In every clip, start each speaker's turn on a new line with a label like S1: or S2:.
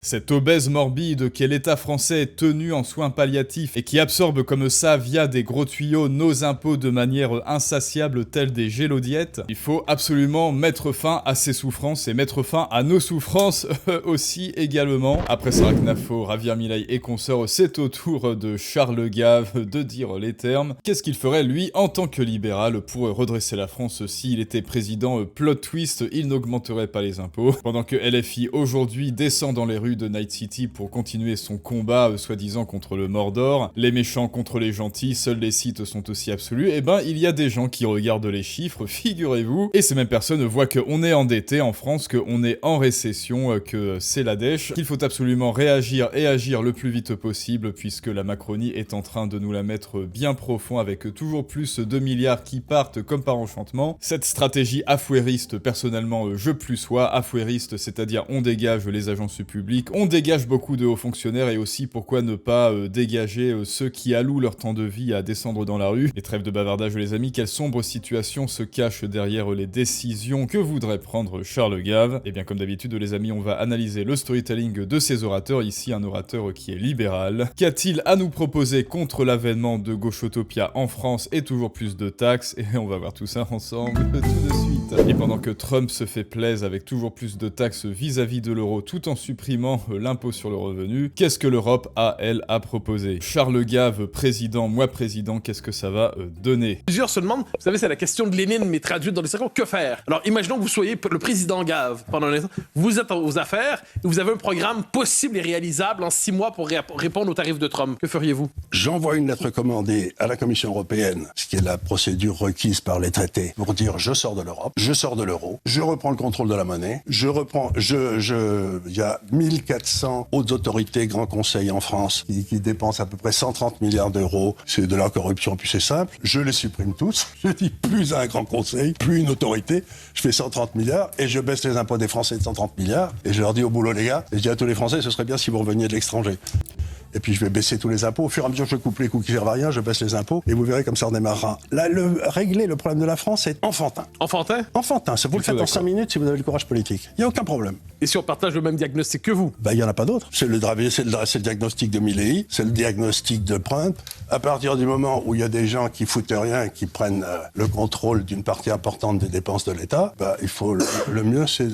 S1: Cet obèse morbide qu'est l'État français tenu en soins palliatifs et qui absorbe comme ça via des gros tuyaux nos impôts de manière insatiable telle des gélodiettes, il faut absolument mettre fin à ces souffrances et mettre fin à nos souffrances aussi également. Après Sarah Knafo, Javier Milei et consorts, c'est au tour de Charles Gave de dire les termes. Qu'est-ce qu'il ferait lui en tant que libéral pour redresser la France s'il était président? Plot twist, il n'augmenterait pas les impôts. Pendant que LFI aujourd'hui descend dans les rues de Night City pour continuer son combat soi-disant contre le Mordor, les méchants contre les gentils, seuls les sites sont aussi absolus, et ben il y a des gens qui regardent les chiffres, figurez-vous, et ces mêmes personnes voient qu'on est endetté en France, qu'on est en récession, que c'est la dèche, qu'il faut absolument réagir et agir le plus vite possible puisque la Macronie est en train de nous la mettre bien profond avec toujours plus de milliards qui partent comme par enchantement. Cette stratégie affouériste, personnellement je plus sois, affouériste c'est-à-dire on dégage les agences publiques, on dégage beaucoup de hauts fonctionnaires et aussi pourquoi ne pas dégager ceux qui allouent leur temps de vie à descendre dans la rue. Et trêve de bavardage les amis, quelle sombre situation se cache derrière les décisions que voudrait prendre Charles Gave? Et bien comme d'habitude les amis, on va analyser le storytelling de ces orateurs, ici un orateur qui est libéral. Qu'a-t-il à nous proposer contre l'avènement de Gauchotopia en France et toujours plus de taxes? Et on va voir tout ça ensemble tout de suite. Et pendant que Trump se fait plaisir avec toujours plus de taxes vis-à-vis de l'euro tout en supprimant l'impôt sur le revenu, qu'est-ce que l'Europe a, elle, à proposer? Charles Gave, président, moi président, qu'est-ce que ça va donner?
S2: Plusieurs se demandent, vous savez, c'est la question de Lénine, mais traduite dans les cercles, que faire? Alors, imaginons que vous soyez le président Gave pendant un instant, vous êtes aux affaires, et vous avez un programme possible et réalisable en 6 mois pour répondre aux tarifs de Trump. Que feriez-vous?
S3: J'envoie une lettre commandée à la Commission européenne, ce qui est la procédure requise par les traités, pour dire je sors de l'Europe, je sors de l'euro, je reprends le contrôle de la monnaie, il y a 1400 hautes autorités, grands conseils en France, qui dépensent à peu près 130 milliards d'euros. C'est de la corruption, puis c'est simple. Je les supprime tous. Je dis plus un grand conseil, plus une autorité. Je fais 130 milliards et je baisse les impôts des Français de 130 milliards. Et je leur dis au boulot, les gars, et je dis à tous les Français, ce serait bien si vous reveniez de l'étranger. Et puis je vais baisser tous les impôts. Au fur et à mesure que je coupe les coûts qui servent à rien, je baisse les impôts. Et vous verrez comme ça on démarrera. Là, régler le problème de la France, c'est enfantin.
S2: Enfantin?
S3: Enfantin. Ça vous le faites en 5 minutes si vous avez le courage politique. Il n'y a aucun problème.
S2: Et si on partage le même diagnostic que vous?
S3: Il n'y en a pas d'autre. C'est le diagnostic de Milei, c'est le diagnostic de Trump. À partir du moment où il y a des gens qui foutent rien, qui prennent le contrôle d'une partie importante des dépenses de l'État, il faut le mieux, c'est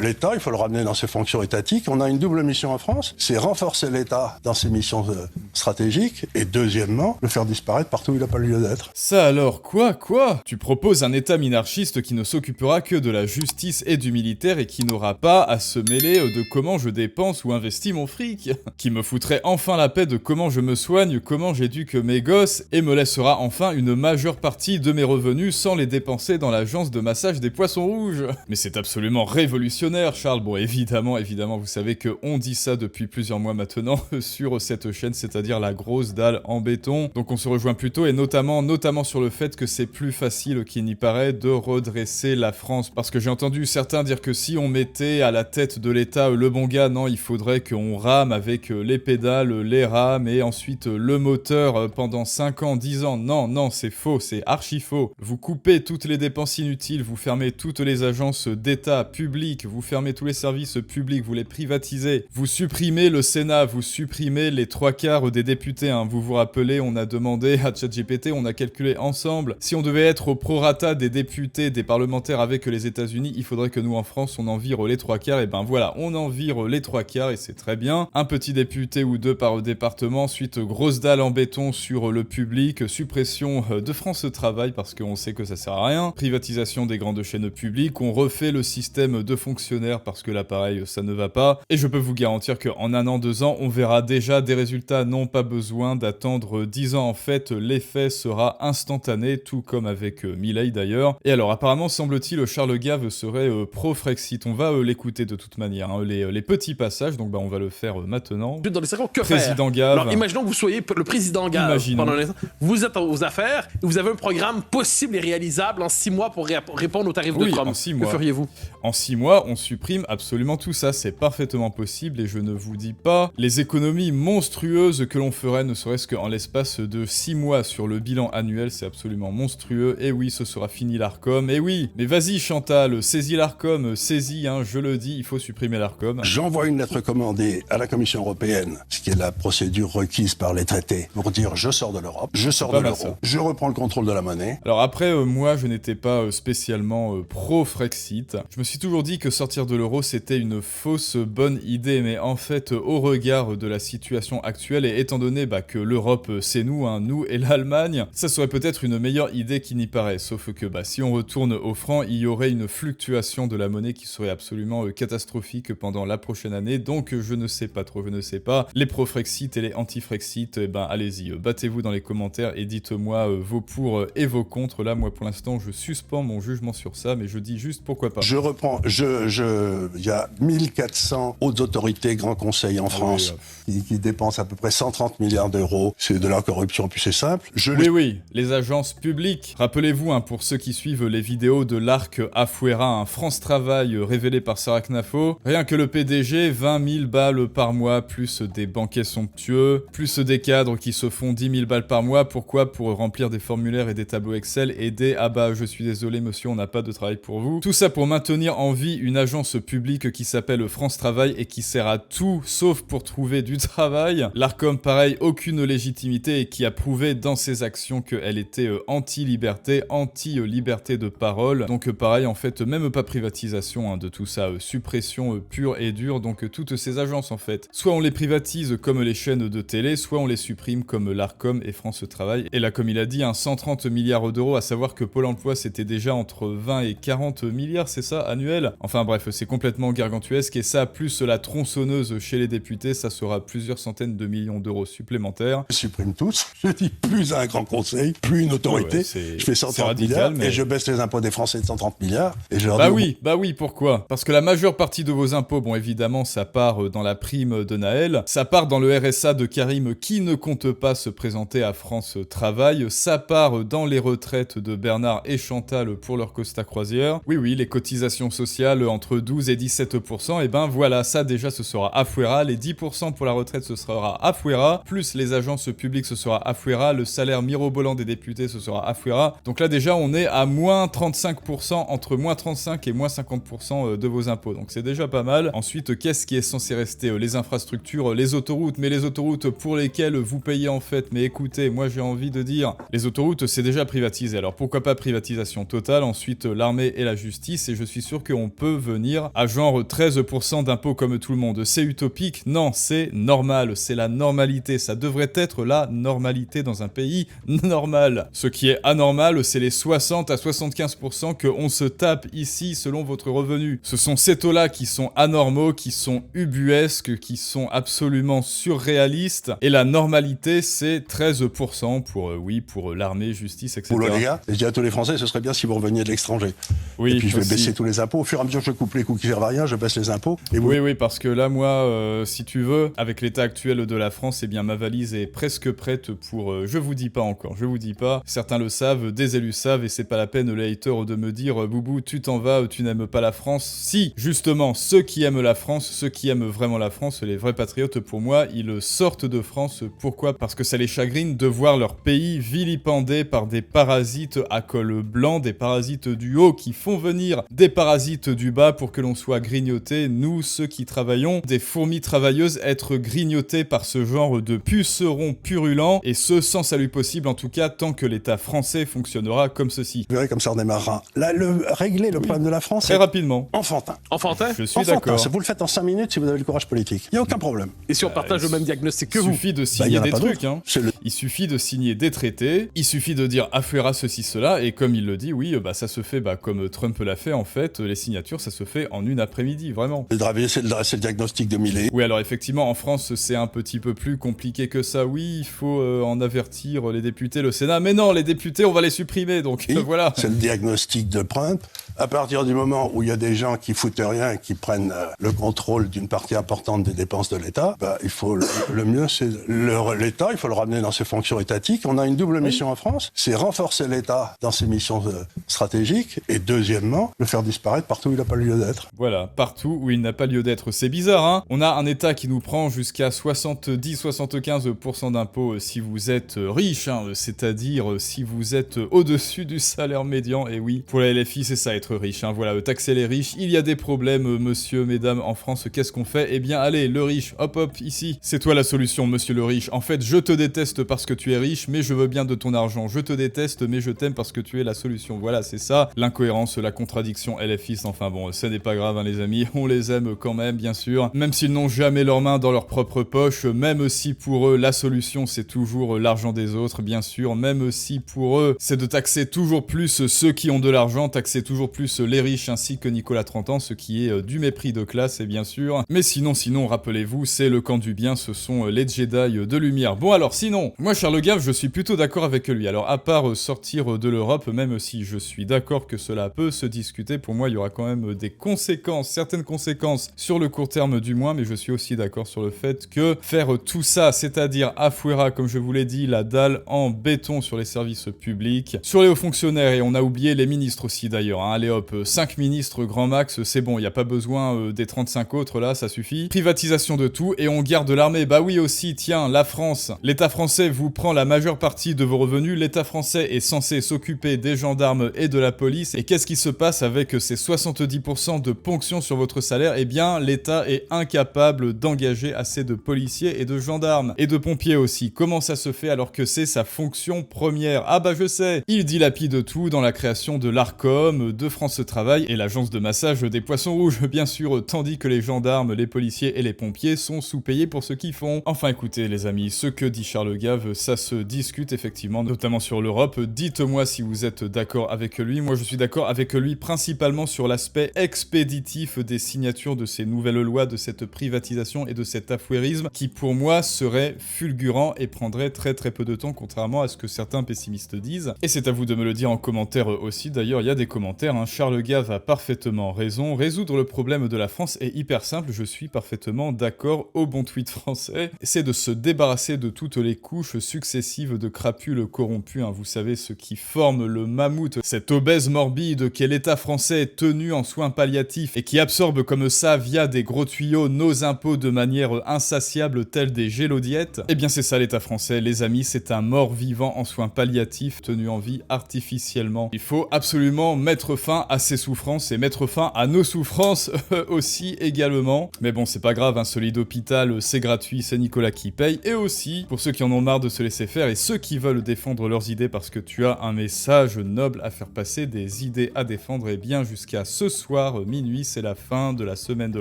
S3: l'État, il faut le ramener dans ses fonctions étatiques. On a une double mission en France, c'est renforcer l'État dans ses missions stratégiques et deuxièmement, le faire disparaître partout où il n'a pas lieu d'être.
S1: Ça alors, quoi? Tu proposes un État minarchiste qui ne s'occupera que de la justice et du militaire et qui n'aura pas à se mêler de comment je dépense ou investis mon fric, qui me foutrait enfin la paix de comment je me soigne, comment j'éduque mes gosses et me laissera enfin une majeure partie de mes revenus sans les dépenser dans l'agence de massage des poissons rouges. Mais c'est absolument révolutionnaire, Charles. Bon, évidemment, vous savez qu'on dit ça depuis plusieurs mois maintenant sur cette chaîne, c'est-à-dire la grosse dalle en béton. Donc on se rejoint plutôt et notamment sur le fait que c'est plus facile qu'il n'y paraît de redresser la France. Parce que j'ai entendu certains dire que si on mettait à la tête de l'État le bon gars, non, il faudrait qu'on rame avec les pédales, les rames et ensuite le moteur pendant 5 ans, 10 ans. Non, c'est faux, c'est archi faux. Vous coupez toutes les dépenses inutiles, vous fermez toutes les agences d'État publiques, vous fermez tous les services publics, vous les privatisez, vous supprimez le Sénat, vous supprimez les 3/4 des députés. Vous vous rappelez, on a demandé à ChatGPT, on a calculé ensemble, si on devait être au prorata des députés, des parlementaires avec les États-Unis, il faudrait que nous en France, on en vire les 3/4. Et ben voilà, on en vire les 3/4 et c'est très bien. Un petit député ou deux par département, ensuite grosse dalle en béton sur le public, suppression de France Travail parce qu'on sait que ça sert à rien, privatisation des grandes chaînes publiques, on refait le système de fonctionnaires parce que là pareil ça ne va pas, et je peux vous garantir qu'en 1 an, 2 ans, on verra déjà des résultats, non pas besoin d'attendre 10 ans en fait, l'effet sera instantané, tout comme avec Milei d'ailleurs. Et alors apparemment semble-t-il Charles Gave serait pro-Frexit, on va l'écouter de toute manière, les petits passages, donc on va le faire maintenant.
S2: Dans les cercles, que
S1: président
S2: faire?
S1: Gave.
S2: Alors imaginons que vous soyez le président Gave pendant un instant, vous êtes aux affaires, et vous avez un programme possible et réalisable en 6 mois pour répondre aux tarifs de Trump.
S1: En 6 mois.
S2: Que feriez-vous?
S1: En 6 mois, on supprime absolument tout ça, c'est parfaitement possible et je ne vous dis pas les économies monstrueuses que l'on ferait, ne serait-ce qu'en l'espace de 6 mois sur le bilan annuel, c'est absolument monstrueux. Et oui, ce sera fini l'Arcom, et oui, mais vas-y Chantal, saisis l'Arcom, saisis, hein, je le dis, il faut supprimer l'Arcom.
S3: J'envoie une lettre commandée à la Commission européenne, ce qui est la procédure requise par les traités, pour dire je sors de l'Europe, je sors de l'euro, je reprends le contrôle de la monnaie.
S1: Alors après, moi je n'étais pas spécialement pro-Frexit. Je me suis toujours dit que sortir de l'euro c'était une fausse bonne idée, mais en fait au regard de la situation actuelle et étant donné que l'Europe c'est nous, hein, nous et l'Allemagne, ça serait peut-être une meilleure idée qui n'y paraît. Sauf que si on retourne au franc, il y aurait une fluctuation de la monnaie qui serait absolument catastrophique pendant la prochaine année. Donc je ne sais pas trop, je ne sais pas. Les pro-Frexit et les anti-Frexit, allez-y, battez-vous dans les commentaires et dites-moi vos pour et vos contre. Là, moi pour l'instant, je suspends mon jugement sur ça, mais je dis juste pourquoi pas.
S3: Je reprends, il y a 1400 hautes autorités, grands conseils en France qui dépensent à peu près 130 milliards d'euros. C'est de la corruption, puis c'est simple.
S1: Oui, les agences publiques. Rappelez-vous, hein, pour ceux qui suivent les vidéos de l'arc Afuera, un France Travail révélé par Sarah Knafo, rien que le PDG, 20 000 balles par mois, plus des banquets somptueux, plus des cadres qui se font 10 000 balles par mois. Pourquoi? Pour remplir des formulaires et des tableaux Excel et des « Ah bah, je suis désolé monsieur, on n'a pas de travail pour vous ». Tout ça pour maintenir en vie une agence publique qui s'appelle France Travail et qui sert à tout sauf pour trouver du travail. L'Arcom, pareil, aucune légitimité et qui a prouvé dans ses actions qu'elle était anti-liberté, anti-liberté de parole. Donc pareil, en fait, même pas privatisation hein, de tout ça, suppression pure et dure. Donc toutes ces agences, en fait, soit on les privatise comme les chaînes de télé, soit on les supprime comme l'Arcom et France Travail. Et là, comme il a dit, 130 milliards d'euros, à savoir que Pôle emploi, c'était déjà entre 20 et 40 milliards, c'est ça, annuel? Enfin bref, c'est complètement gargantuesque et ça, plus la tronçonneuse chez les députés, ça sera plusieurs centaines de millions d'euros supplémentaires.
S3: Je supprime tous. Je dis plus un grand conseil, plus une autorité. Je fais 130
S1: radical,
S3: milliards et je baisse les impôts des Français de 130 milliards. Et je leur dis,
S1: oui, pourquoi? Parce que la majeure partie de vos impôts, bon évidemment, ça part dans la prime de Naël, ça part dans le RSA de Karim qui ne compte pas se présenter à France Travail, ça part dans les retraites de Bernard et Chantal pour leur Costa Croisière. Oui, les cotisations sociales entre 12 et 17%, et voilà, ça déjà ce sera Afuera, les 10% pour la retraite ce sera Afuera, plus les agences publiques ce sera Afuera, le salaire mirobolant des députés ce sera Afuera. Donc là déjà on est à moins 35%, entre moins 35 et moins 50% de vos impôts, donc c'est déjà pas mal. Ensuite, qu'est-ce qui est censé rester? Les infrastructures, les autoroutes, mais les autoroutes pour lesquelles vous payez en fait, mais écoutez, moi j'ai envie de dire, les autoroutes c'est déjà privatisé, alors pourquoi pas privatisation totale? Ensuite l'armée et la justice, et je suis sûr qu'on peut venir à genre 13% d'impôts comme tout le monde. C'est utopique? Non, c'est normal, c'est la normalité, ça devrait être la normalité dans un pays normal. Ce qui est anormal, c'est les 60 à 75% qu'on se tape ici selon votre revenu. Ce sont ces taux-là qui sont anormaux, qui sont ubuesques, qui sont absolument surréalistes, et la normalité c'est 13% pour l'armée, justice, etc.
S3: pour l'OLEGA, je dis à tous les Français, ce serait bien si vous reveniez de l'étranger.
S1: Oui,
S3: et puis je vais
S1: aussi.
S3: baisser tous les impôts. Au fur et à mesure que je coupe les coûts qui servent à rien, je baisse les impôts. Et vous...
S1: Oui, parce que là, moi, si tu veux, avec l'état actuel de la France, eh bien ma valise est presque prête pour... je vous dis pas encore, je vous dis pas. Certains le savent, des élus savent, et c'est pas la peine, les haters, de me dire « Boubou, tu t'en vas, tu n'aimes pas la France ». Si, justement, ceux qui aiment la France, ceux qui aiment vraiment la France, les vrais patriotes, pour moi, ils sortent de France. Pourquoi? Parce que ça les chagrine de voir leur pays vilipendé par des parasites à col blanc, des parasites du haut qui font venir des parasites du bas pour que l'on soit grignotés, nous, ceux qui travaillons, des fourmis travailleuses, être grignotés par ce genre de pucerons purulents, et ce, sans salut possible, en tout cas, tant que l'État français fonctionnera comme ceci.
S3: Vous verrez comme ça redémarrera. Là, régler le problème de la France,
S1: très rapidement.
S3: Enfantin.
S2: Enfantin?
S1: Je suis d'accord.
S3: Vous le faites en 5 minutes si vous avez le courage politique. Il n'y a aucun problème.
S2: Et si on partage le même diagnostic que vous?
S1: Il suffit de signer des trucs, hein.
S3: C'est le...
S1: Il suffit de signer des traités, il suffit de dire Afuera ceci, cela, et comme il le dit, oui, ça se fait comme Trump l'a fait, en fait, les signatures, ça se fait en une après-midi, vraiment.
S3: C'est le diagnostic de Millet.
S1: Oui, alors effectivement, en France, c'est un petit peu plus compliqué que ça. Oui, il faut en avertir les députés, le Sénat, mais non, les députés, on va les supprimer, donc voilà.
S3: C'est le diagnostic de Trump. À partir du moment où il y a des gens qui foutent rien et qui prennent le contrôle d'une partie importante des dépenses de l'État, il faut le mieux, c'est l'État, il faut le ramener dans ses fonctions étatiques. On a une double mission en France, c'est renforcer l'État dans ses missions stratégiques et deuxièmement, le faire disparaître partout où il n'a pas lieu d'être.
S1: Voilà, partout où il n'a pas lieu d'être. C'est bizarre, hein. On a un État qui nous prend jusqu'à 70-75% d'impôts si vous êtes riche, hein, c'est-à-dire si vous êtes au-dessus du salaire médian. Et oui, pour la LFI, c'est ça être riche, hein. Voilà, taxer les riches, il y a des problèmes, monsieur, mesdames, en France, qu'est-ce qu'on fait? Eh bien, allez, le riche, hop hop, ici, c'est toi la solution, monsieur le riche. En fait, je te déteste parce que tu es riche, mais je veux bien de ton argent. Je te déteste, mais je t'aime parce que tu es la solution. Voilà, c'est ça, l'incohérence, la contradiction LFiste. Enfin bon, ce n'est pas grave, hein, les amis, on les aime quand même, bien sûr. Même s'ils n'ont jamais leurs mains dans leur propre poche, même si pour eux, la solution, c'est toujours l'argent des autres, bien sûr. Même si pour eux, c'est de taxer toujours plus ceux qui ont de l'argent, taxer toujours plus les riches, ainsi que Nicolas 30 ans, ce qui est du mépris de classe, et bien sûr. Mais sinon, rappelez-vous, c'est le camp du bien, ce sont les Jedi de lumière. Bon alors, sinon, moi, Charles Gave, je suis plutôt d'accord avec lui. Alors, à part sortir de l'Europe, même si je suis d'accord que cela peut se discuter, pour moi, il y aura quand même des conséquences, certaines conséquences, sur le court terme du moins, mais je suis aussi d'accord sur le fait que faire tout ça, c'est-à-dire à Fouera, comme je vous l'ai dit, la dalle en béton sur les services publics, sur les hauts fonctionnaires, et on a oublié les ministres aussi d'ailleurs, hein. Allez hop, 5 ministres grand max, c'est bon, il n'y a pas besoin des 35 autres là, ça suffit. Privatisation de tout, et on garde l'armée, bah oui aussi, tiens, la France, l'État français vous prend la majeure partie de vos revenus, l'État français est censé s'occuper des gendarmes et de la police, et qu'est-ce qui se passe avec ces 70% de ponction sur votre salaire? Eh bien, l'État est incapable d'engager assez de policiers et de gendarmes, et de pompiers aussi. Comment ça se fait alors que c'est sa fonction première? Ah bah je sais, il dilapide tout dans la création de l'Arcom, de France Travail et l'agence de massage des poissons rouges, bien sûr, tandis que les gendarmes, les policiers et les pompiers sont sous-payés pour ce qu'ils font. Enfin écoutez les amis, ce que dit Charles Gave, ça se discute effectivement, notamment sur l'Europe. Dites-moi si vous êtes d'accord avec lui. Moi je suis d'accord avec lui principalement sur l'aspect expéditif des signatures de ces nouvelles lois, de cette privatisation et de cet affouérisme qui pour moi serait fulgurant et prendrait très peu de temps, contrairement à ce que certains pessimistes disent. Et c'est à vous de me le dire en commentaire aussi. D'ailleurs il y a des commentaires, hein. Charles Gave a parfaitement raison. Résoudre le problème de la France est hyper simple, je suis parfaitement d'accord. Au bon tweet français, c'est de se débarrasser de toutes les couches successives de crapules corrompus, hein. Vous savez, ce qui forme le mammouth, cet obèse morbide qu'est l'État français tenu en soins palliatifs et qui absorbe comme ça via des gros tuyaux nos impôts de manière insatiable tels des gélodiettes. Eh bien c'est ça l'État français, les amis, c'est un mort-vivant en soins palliatifs tenu en vie artificiellement. Il faut absolument mettre fin à ces souffrances et mettre fin à nos souffrances aussi également. Mais bon, c'est pas grave, un solide hôpital, c'est gratuit, c'est Nicolas qui paye. Et aussi, pour ceux qui en ont marre de se laisser faire et ceux qui veulent défendre leurs idées parce que tu as un message noble à faire passer, des idées à défendre, et bien jusqu'à ce soir minuit, c'est la fin de la semaine de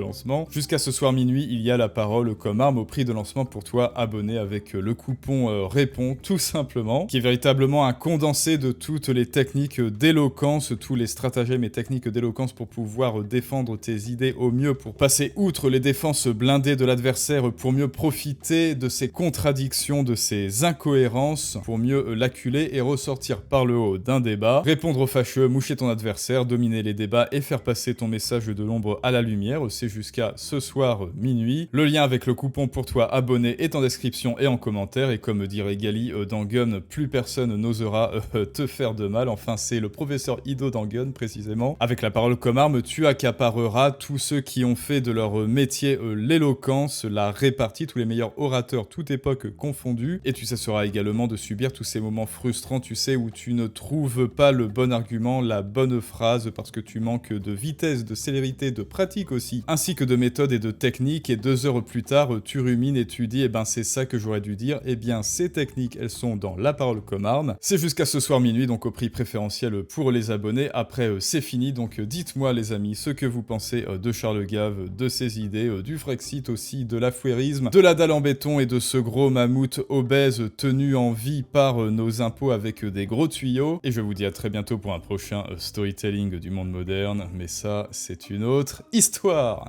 S1: lancement. Jusqu'à ce soir minuit, il y a la parole comme arme au prix de lancement pour toi abonné avec le coupon Réponds tout simplement, qui est véritablement un condensé de toutes les techniques d'éloquence, tous les stratagèmes et techniques d'éloquence pour pouvoir défendre tes idées au mieux, pour passer outre les défenses blindées de l'adversaire, pour mieux profiter de ses contradictions, de ses incohérences, pour mieux l'acculer et ressortir par le haut d'un débat, répondre aux fâcheux, moucher ton adversaire, dominer les débats et faire passer ton message de l'ombre à la lumière. C'est jusqu'à ce soir minuit. Le lien avec le coupon pour toi abonné est en description et en commentaire, et comme dirait Gali dans Gun, plus personne n'osera te faire de mal. Enfin, c'est le professeur Ido dans Gun précisément. Avec la parole comme arme, tu accapareras tous ceux qui ont fait de leur métier l'éloquence, la répartie, tous les meilleurs orateurs, toute époque confondue, et tu cesseras également de subir tous ces moments frustrants, tu sais, où tu ne trouves pas le bon argument, la bonne phrase, parce que tu manques de vitesse, de célérité, de pratique aussi, ainsi que de méthode et de technique, et 2 heures plus tard, tu rumines et tu dis, eh ben c'est ça que j'aurais dû dire. Eh bien ces techniques, elles sont dans la parole comme arme. C'est jusqu'à ce soir minuit, donc au prix préférentiel pour les abonnés. Après c'est fini, donc dites-moi les amis ce que vous pensez de Charles Gave, de ses idées, du Frexit aussi, de l'affouérisme, de la dalle en béton et de ce gros mammouth obèse tenu en vie par nos impôts avec des gros tuyaux. Et je vous dis à très bientôt pour un prochain storytelling du monde moderne, mais ça c'est une autre histoire.